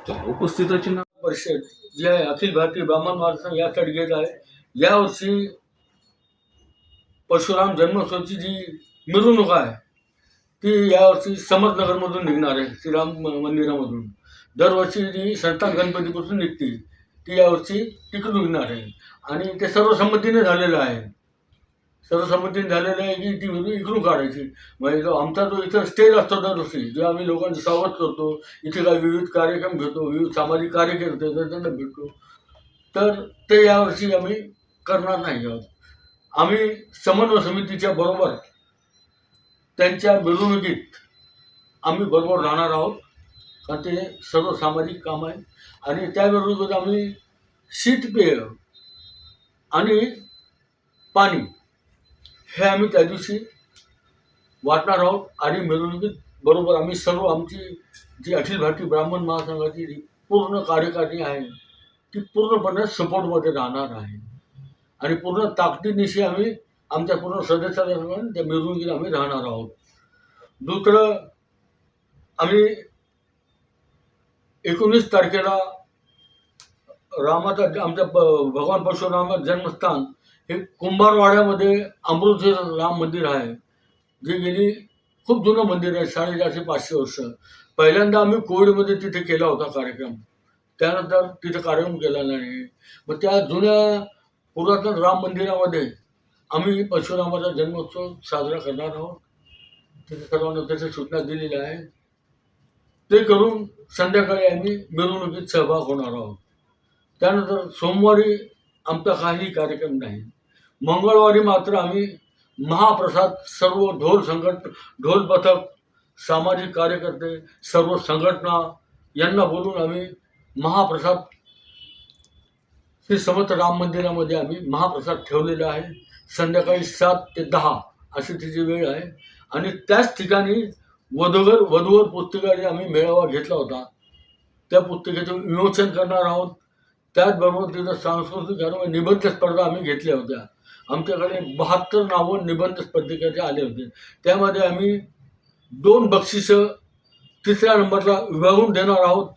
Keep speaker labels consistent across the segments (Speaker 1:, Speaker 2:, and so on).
Speaker 1: उपस्थितांची नाव परिषद जी आहे अखिल भारतीय ब्राह्मण महासंघ यासाठी घेत आहे. यावर्षी परशुराम जन्मोत्सवाची जी मिरवणूक आहे ती यावर्षी समर्थनगरमधून निघणार आहे. श्रीराम मंदिरामधून दरवर्षी जी संस्थान गणपतीपासून निघते ती यावर्षी तिकडून निघणार आहे आणि ते सर्वसंमतीने झालेलं आहे. सर्वसंमतीने झालेलं आहे की ती मिरवणूक इकडून काढायची. म्हणजे जो आमचा जो इथं स्टेज असतो दरवर्षी जेव्हा आम्ही लोकांचं स्वागत करतो, इथे काही विविध कार्यक्रम घेतो, विविध सामाजिक कार्यकर्ते त्यांना भेटतो, तर ते यावर्षी आम्ही करणार नाही आहोत. आम्ही समन्वय समितीच्या बरोबर त्यांच्या मिरवणुकीत आम्ही बरोबर राहणार आहोत, कारण ते सर्व सामाजिक काम आहे. आणि त्या मिरवणुकीत आम्ही शीतपेय आणि पाणी हे आम्ही त्या दिवशी वाटणार आहोत. आणि मिरवणुकीत बरोबर आम्ही सर्व आमची जी अखिल भारतीय ब्राह्मण महासंघाची जी पूर्ण कार्यकारिणी आहे ती पूर्णपणे सपोर्टमध्ये राहणार आहे आणि पूर्ण ताकदीनिशी आम्ही आमच्या पूर्ण सदस्यांना त्या मिरवणुकीत आम्ही राहणार आहोत. दुसरं, आम्ही 19 तारखेला रामाचा आमच्या भगवान परशुरामाचं जन्मस्थान हे कुंभारवाड्यामध्ये अमृतसर राम मंदिर आहे, जे गेली खूप जुनं मंदिर आहे, 450-500 वर्ष. पहिल्यांदा आम्ही कोविडमध्ये तिथे केला होता कार्यक्रम, त्यानंतर तिथे कार्यक्रम केला नाही. मग त्या जुन्या पुरातन राम मंदिरामध्ये आम्ही परशुरामाचा जन्मोत्सव साजरा करणार आहोत. तिथे सर्वांना त्याच्या सूचना दिलेल्या आहे. ते करून संध्याकाळी आम्ही मिरवणुकीत सहभाग होणार आहोत. त्यानंतर सोमवारी आमचा काही कार्यक्रम नाही. मंगळवारी मात्र आम्ही महाप्रसाद सर्व ढोल पथक, सामाजिक कार्यकर्ते, सर्व संघटना यांना बोलून आम्ही महाप्रसाद श्री समर्थ राम मंदिरामध्ये आम्ही महाप्रसाद ठेवलेला आहे. संध्याकाळी 7 ते 10 अशी तिची वेळ आहे. आणि त्याच ठिकाणी वधूवर पुस्तिकाचे आम्ही मेळावा घेतला होता, त्या पुस्तिकेचं विमोचन करणार आहोत. त्याचबरोबर तिथं सांस्कृतिक कार्यक्रम, निबंध स्पर्धा आम्ही घेतल्या होत्या. आमच्याकडे 72 नावं निबंध स्पर्धेचे आले होते. त्यामध्ये आम्ही 2 बक्षिसं तिसऱ्या नंबरला विभागून देणार आहोत,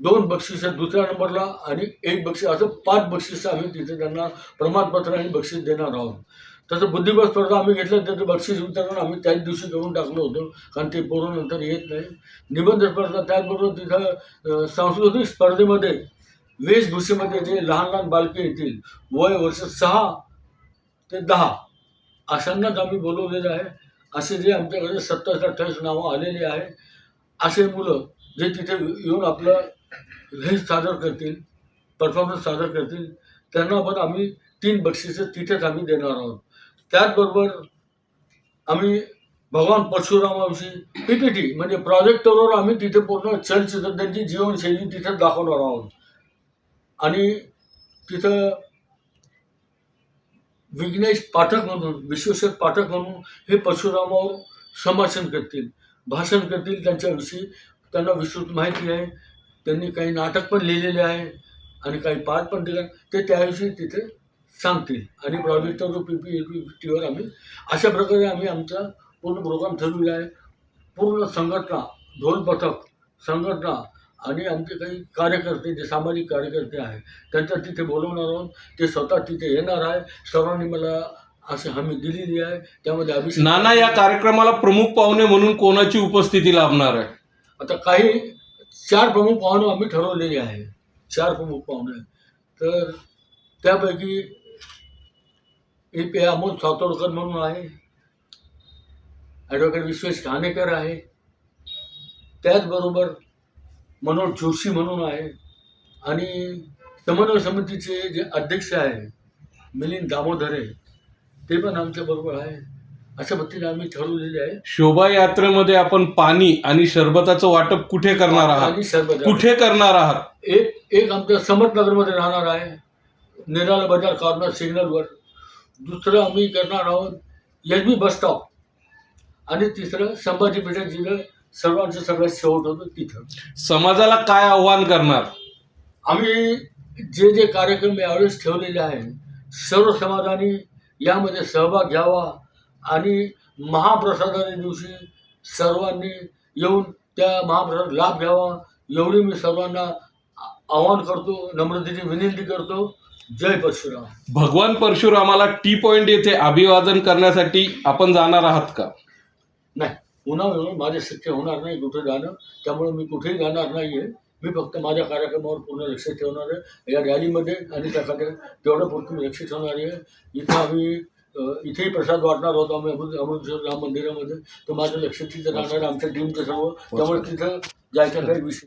Speaker 1: 2 बक्षिसं दुसऱ्या नंबरला आणि 1 बक्षीस, असं 5 बक्षिसं आम्ही तिथे त्यांना प्रमाणपत्र आणि बक्षीस देणार आहोत. तसं बुद्धिबळ स्पर्धा आम्ही घेतल्या, त्याचं बक्षीस वितरण आम्ही त्याच दिवशी करून टाकलं होतं, कारण ते पूर्ण नंतर येत नाही. निबंध स्पर्धा, त्याचबरोबर तिथं सांस्कृतिक स्पर्धेमध्ये वेशभूषेमध्ये जे लहान लहान बालके येतील, वय वर्ष 6 ते 10 अशांनाच आम्ही बोलवलेलं आहे. असे जे आमच्याकडे 27-28 नावं आलेली आहे, असे मुलं जे तिथे येऊन आपलं हे सादर करतील, परफॉर्मन्स सादर करतील, त्यांना पण आम्ही 3 बक्षिसं तिथेच आम्ही देणार आहोत. त्याचबरोबर आम्ही भगवान परशुरामाविषयी PPT म्हणजे प्रोजेक्टरवर आम्ही तिथे पूर्ण चलचित्र, त्यांची जीवनशैली तिथेच दाखवणार आहोत. आणि तिथं विघ्नेश पाठक म्हणून, विश्वेश्वर पाठक म्हणून हे परशुरामावर संभाषण करतील, भाषण करतील. त्यांच्याविषयी त्यांना विस्तृत माहिती आहे. त्यांनी काही नाटक पण लिहिलेले आहे आणि काही पाठ पण दिले, ते त्याविषयी तिथे सांगतील. आणि प्रोजेक्टरवर PPTवर आम्ही अशा प्रकारे आम्ही आमचा पूर्ण प्रोग्राम ठरवलेला आहे. पूर्ण संघटना, ढोल पथक संघटना आणि आमचे काही कार्यकर्ते, जे सामाजिक कार्यकर्ते आहेत, त्यांच्या तिथे बोलवणार आहोत. ते स्वतः तिथे येणार आहे. सर्वांनी मला अशी हमी दिलेली आहे. त्यामध्ये अभिषेक
Speaker 2: नाना, या कार्यक्रमाला प्रमुख पाहुणे म्हणून कोणाची उपस्थिती लाभणार आहे?
Speaker 1: आता काही 4 प्रमुख पाहुणे आम्ही ठरवलेले आहे. 4 प्रमुख पाहुणे, तर त्यापैकी अमोल सातोडकर म्हणून आहे, ॲडव्होकेट विश्वेश घाणेकर आहे, त्याचबरोबर मनोज जोशी म्हणून आहे, आणि समन्वय समितीचे जे अध्यक्ष आहे मिलिंद दामोदरे, ते पण आमच्याबरोबर आहे. अशा पद्धतीने आम्ही ठरवलेले आहे.
Speaker 2: शोभायात्रेमध्ये आपण पाणी आणि सरबताचं वाटप कुठे करणार आहात?
Speaker 1: आणि सरबत
Speaker 2: कुठे करणार आहात?
Speaker 1: एक आमच्या समर्थनगरमध्ये राहणार आहे, निराला बाजार कॉर्नर सिग्नलवर. दुसरं आम्ही करणार आहोत SB बस स्टॉप, आणि तिसरं संभाजी पेठा, जिथं सर्वांचं सगळ्यात शेवट होतं तिथं.
Speaker 2: समाजाला काय आव्हान करणार?
Speaker 1: आम्ही जे कार्यक्रम यावेळेस ठेवलेले आहे, सर्व समाजाने यामध्ये सहभाग घ्यावा आणि महाप्रसादाच्या दिवशी सर्वांनी येऊन त्या महाप्रसाद लाभ घ्यावा. एवढी मी सर्वांना आवाहन करतो, नम्रतेची विनंती करतो. जय परशुराम.
Speaker 2: भगवान परशुरामाला टी पॉइंट येथे अभिवादन करण्यासाठी आपण जाणार आहात का?
Speaker 1: नाही, पुन्हा माझे शक्य होणार नाही कुठे जाणं, त्यामुळे मी कुठेही जाणार नाही आहे. मी फक्त माझ्या कार्यक्रमावर पूर्ण लक्ष ठेवणार आहे. या रॅलीमध्ये आणि त्या तेवढं पुरतं मी लक्ष ठेवणार आहे. इथं आम्ही इथेही प्रसाद वाटणार होतो आम्ही अमृतसर राम मंदिरामध्ये, तर माझं लक्ष तिथं राहणार, आमच्या टीमचं सर्व, त्यामुळे तिथं जायचा काही विषय